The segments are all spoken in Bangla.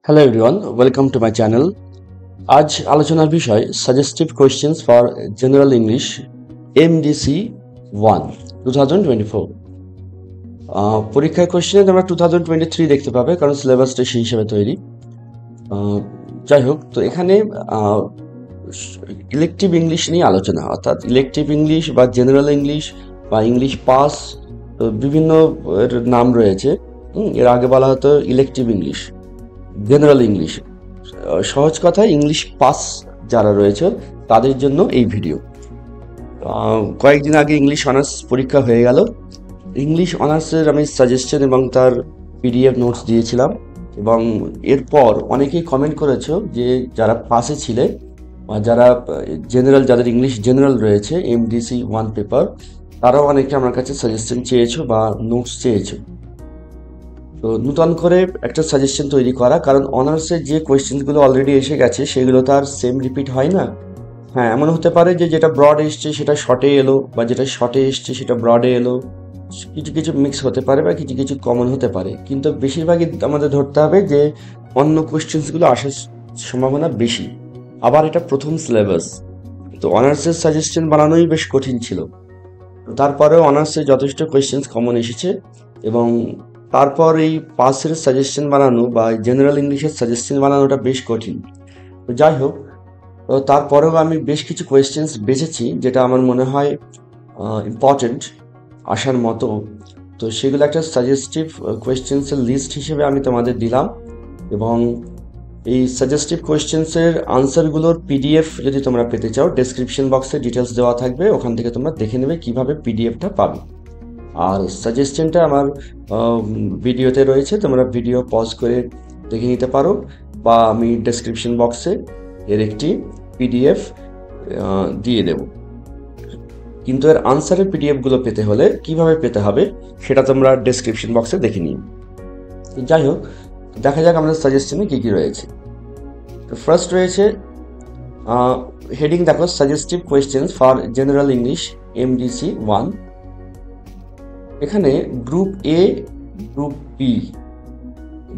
Hello everyone, welcome to my channel. আজ আলোচনার বিষয় suggestive questions for general English MDC 2024। পরীক্ষার কোয়েশ্চেনে তোমরা 2023 দেখতে পাবে, কারণ সিলেবাসটা সেই হিসেবে তৈরি। যাই হোক, তো এখানে ইলেকটিভ ইংলিশ নিয়ে আলোচনা, অর্থাৎ ইলেকটিভ ইংলিশ বা জেনারেল ইংলিশ বা ইংলিশ পাস, বিভিন্ন এর নাম রয়েছে। এর আগে বলা হতো ইলেকটিভ ইংলিশ, জেনারেল ইংলিশ। সহজ কথায় ইংলিশ পাস যারা রয়েছে তাদের জন্য এই ভিডিও। কয়েকদিন আগে ইংলিশ অনার্স পরীক্ষা হয়ে গেল। ইংলিশ অনার্সের আমি সাজেশন এবং তার পিডিএফ নোটস দিয়েছিলাম, এবং এরপর অনেকেই কমেন্ট করেছো যে যারা পাসে ছিলে বা যারা জেনারেল, যাদের ইংলিশ জেনারেল রয়েছে এমডিসি 1 পেপার, তারাও অনেকে আমার কাছে সাজেশন চেয়েছো বা নোটস চেয়েছো। তো নতুন করে একটা সাজেশন তৈরি করা, কারণ অনার্সের যে কোয়েশ্চেনগুলো অলরেডি এসে গেছে সেগুলো তো আর সেম রিপিট হয় না। হ্যাঁ, এমন হতে পারে যে যেটা ব্রড এসছে সেটা শর্টে এলো, বা যেটা শর্টে এসছে সেটা ব্রডে এলো। কিছু কিছু মিক্স হতে পারে বা কিছু কিছু কমন হতে পারে, কিন্তু বেশিরভাগই আমাদের ধরতে হবে যে অন্য কোয়েশ্চেন্সগুলো আসার সম্ভাবনা বেশি। আবার এটা প্রথম সিলেবাস, তো অনার্সের সাজেশন বানানোই বেশ কঠিন ছিল। তারপরেও অনার্সে যথেষ্ট কোয়েশ্চেন্স কমন এসেছে, এবং তারপর এই পাসের সাজেশন বানানো বা জেনারেল ইংলিশের সাজেশন বানানোটা বেশ কঠিন। তো যাই হোক, তারপরেও আমি বেশ কিছু কোয়েশ্চেন্স বেছেছি যেটা আমার মনে হয় ইম্পর্টেন্ট, আসার মতো। তো সেগুলো একটা সাজেস্টিভ কোয়েশ্চেন্সের লিস্ট হিসেবে আমি তোমাদের দিলাম, এবং এই সাজেস্টিভ কোয়েশ্চেন্সের আনসারগুলোর পিডিএফ যদি তোমরা পেতে চাও, ডেসক্রিপশন বক্সে ডিটেলস দেওয়া থাকবে, ওখান থেকে তোমরা দেখে নেবে কিভাবে পিডিএফটা পাবে। আর সাজেশনটা আমার ভিডিওতে রয়েছে, তোমরা ভিডিও পজ করে দেখে নিতে পারো, বা আমি ডেসক্রিপশন বক্সে এর একটি পিডিএফ দিয়ে দেব। কিন্তু এর আনসারের পিডিএফগুলো পেতে হলে কিভাবে পেতে হবে সেটা তোমরা ডেসক্রিপশন বক্সে দেখে নিও। যাই হোক, দেখা যাক আমাদের সাজেশনে কী কী রয়েছে। তো ফার্স্ট রয়েছে হেডিং, দেখো, suggestive questions for general English MDC 1। এখানে গ্রুপ এ, গ্রুপ বি,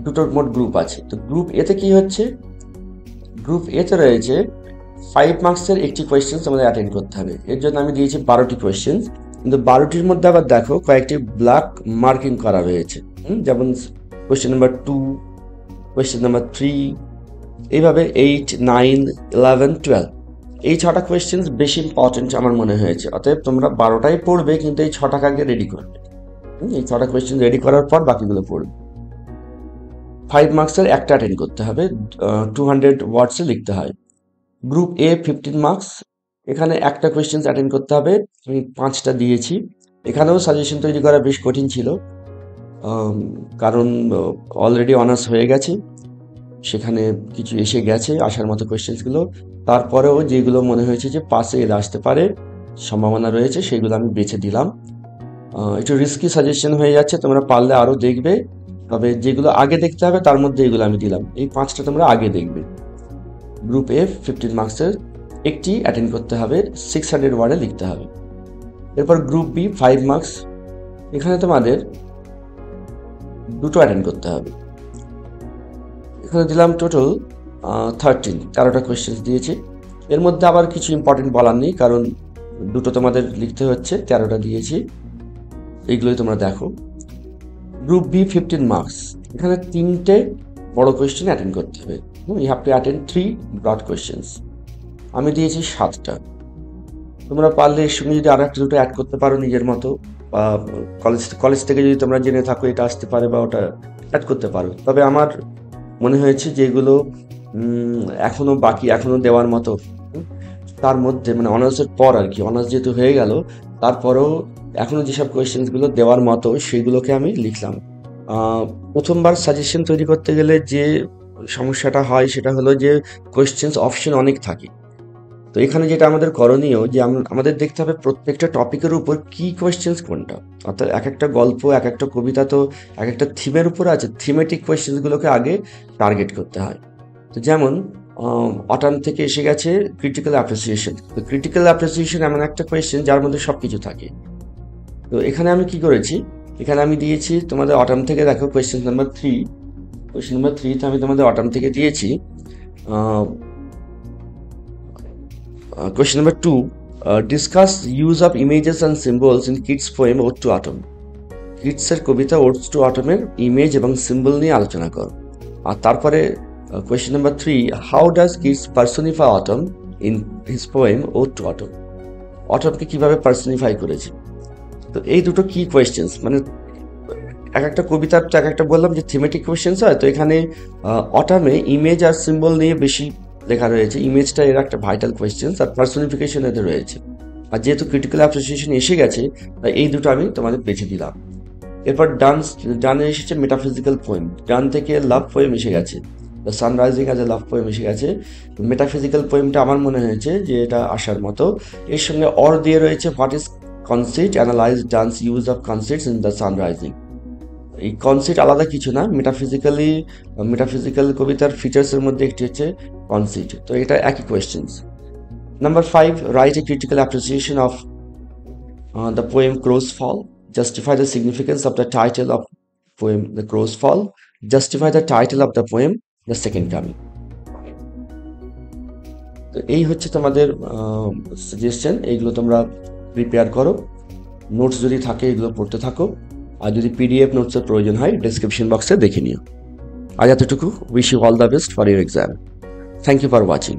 দুটোর মোট গ্রুপ আছে। তো গ্রুপ এতে কি হচ্ছে, গ্রুপ এতে রয়েছে 5 মার্কসের একটি কোয়েশ্চেন্স আমাদের অ্যাটেন্ড করতে হবে। এর জন্য আমি দিয়েছি 12টি কোয়েশ্চেন্স, কিন্তু 12টির মধ্যে আবার দেখো কয়েকটি ব্ল্যাক মার্কিং করা রয়েছে, যেমন কোয়েশ্চেন নাম্বার 2, কোয়েশ্চেন নাম্বার 3, এইভাবে 8, 9, 11, 12। এই 6টা কোয়েশ্চেন্স বেশি ইম্পর্টেন্ট আমার মনে হয়েছে। অতএব তোমরা 12টাই পড়বে, কিন্তু এই 6টাকে আগে রেডি করবে। এই 6টা কোয়েশ্চেন রেডি করার পর বাকিগুলো পড়বে। 5 মার্কসের একটা অ্যাটেন্ড করতে হবে, 200 ওয়ার্ডসে লিখতে হয়। গ্রুপ এ 15 মার্কস, এখানে একটা কোয়েশ্চেন অ্যাটেন্ড করতে হবে, আমি 5টা দিয়েছি। এখানেও সাজেশন তৈরি করা বেশ কঠিন ছিল, কারণ অলরেডি অনার্স হয়ে গেছে, সেখানে কিছু এসে গেছে আসার মতো কোয়েশ্চেন্সগুলো। তারপরেও যেগুলো মনে হয়েছে যে পাসে এলে আসতে পারে, সম্ভাবনা রয়েছে, সেগুলো আমি বেছে দিলাম। একটু রিস্কি সাজেশন হয়ে যাচ্ছে, তোমরা পারলে আরও দেখবে, তবে যেগুলো আগে দেখতে হবে তার মধ্যে এগুলো আমি দিলাম। এই 5টা তোমরা আগে দেখবে। গ্রুপ এ 15 মার্কসের একটি অ্যাটেন্ড করতে হবে, 600 ওয়ার্ডে লিখতে হবে। এরপর গ্রুপ বি 5 মার্কস, এখানে তোমাদের দুটো অ্যাটেন্ড করতে হবে। এখানে দিলাম টোটাল 13টা কোয়েশ্চেন্স দিয়েছি। এর মধ্যে আবার কিছু ইম্পর্টেন্ট বলার নেই, কারণ দুটো তোমাদের লিখতে হচ্ছে, 13টা দিয়েছি, এইগুলোই তোমরা দেখো। গ্রুপ বি 15 মার্কস, এখানে 3টে বড় কোয়েশ্চেন অ্যাটেন্ড করতে হবে। You have to attend 3 broad questions. আমি দিয়েছি 7টা। তোমরা পারলে এর সঙ্গে যদি আর একটা দুটো অ্যাড করতে পারো নিজের মতো, বা কলেজ থেকে যদি তোমরা জেনে থাকো এটা আসতে পারে, বা ওটা অ্যাড করতে পারো। তবে আমার মনে হয়েছে যেগুলো এখনো বাকি, এখনো দেওয়ার মতো, তার মধ্যে মানে অনার্সের পর আর কি, অনার্স যেহেতু হয়ে গেল, তারপরেও এখনো যেসব কোয়েশ্চেন্সগুলো দেওয়ার মতো সেগুলোকে আমি লিখলাম। প্রথমবার সাজেশন তৈরি করতে গেলে যে সমস্যাটা হয় সেটা হলো যে কোয়েশ্চেন্স অপশন অনেক থাকে। তো এখানে যেটা আমাদের করণীয়, যে আমাদের দেখতে হবে প্রত্যেকটা টপিকের উপর কি কোয়েশ্চেন্স কোনটা, অর্থাৎ এক একটা গল্প, এক একটা কবিতা তো এক একটা থিমের উপর আছে, থিমেটিক কোয়েশ্চেন্সগুলোকে আগে টার্গেট করতে হয়। তো যেমন অটাম থেকে এসে গেছে ক্রিটিক্যাল অ্যাপ্রিসিয়েশন। তো ক্রিটিক্যাল অ্যাপ্রিসিয়েশন এমন একটা কোয়েশ্চেন যার মধ্যে সব কিছু থাকে। তো এখানে আমি কি করেছি, এখানে আমি দিয়েছি তোমাদের অটাম থেকে, দেখো কোয়েশ্চেন নাম্বার 3, কোয়েশ্চেন নাম্বার 3 তে আমি তোমাদের অটাম থেকে দিয়েছি। Question number 2, discuss use of images and symbols in Keats poem ode to autumn. কিডসের কবিতা ওডস টু অটমের ইমেজ এবং সিম্বল নিয়ে আলোচনা কর। আর তারপরে question number 3, how does Keats personify autumn in his poem ode to autumn. অটমকে কিভাবে পার্সনিফাই করেছে। তো এই দুটো কি কোয়েশ্চেন্স, মানে এক একটা কবিতার তো এক একটা বললাম যে থিমেটিক কোয়েশ্চেন্স হয়, তো এখানে অটামে ইমেজ আর সিম্বল নিয়ে বেশি লেখা রয়েছে। ইমেজটা এর একটা ভাইটাল কোয়েশ্চেন্স, আর পার্সনিফিকেশন এতে রয়েছে। আর যেহেতু ক্রিটিক্যাল অ্যাপ্রিসিয়েশন এসে গেছে, তাই এই দুটো আমি তোমাদের বেছে দিলাম। এরপর ডানে এসেছে মেটাফিজিক্যাল পোয়েম। ডান থেকে লাভ পোয়েম এসে গেছে, the sunrising as a love poem এসে গেছে। মেটাফিজিক্যাল পোয়েমটা আমার মনে হয়েছে যে এটা আসার মতো। এর সঙ্গে অর দিয়ে রয়েছে what is conceit, analyse Donne's use of conceits in the sunrising. এই কনসিট আলাদা কিছু না, মেটাফিজিক্যাল কবিতার ফিচার্সের মধ্যে একটি হচ্ছে কনসিট, তো এটা একই questions. Number 5, write a critical appreciation of the poem crows fall. Justify the significance of the title of poem The Crow's Fall. Justify the title of the poem The Second Coming. তো এই হচ্ছে তোমাদের সাজেশন। এইগুলো তোমরা প্রিপেয়ার করো, নোটস যদি থাকে এগুলো পড়তে থাকো, আর যদি পিডিএফ নোটসের প্রয়োজন হয় ডেসক্রিপশন বক্সে দেখে নিও। আজ এতটুকু। Wish you all the best for your exam. Thank you for watching.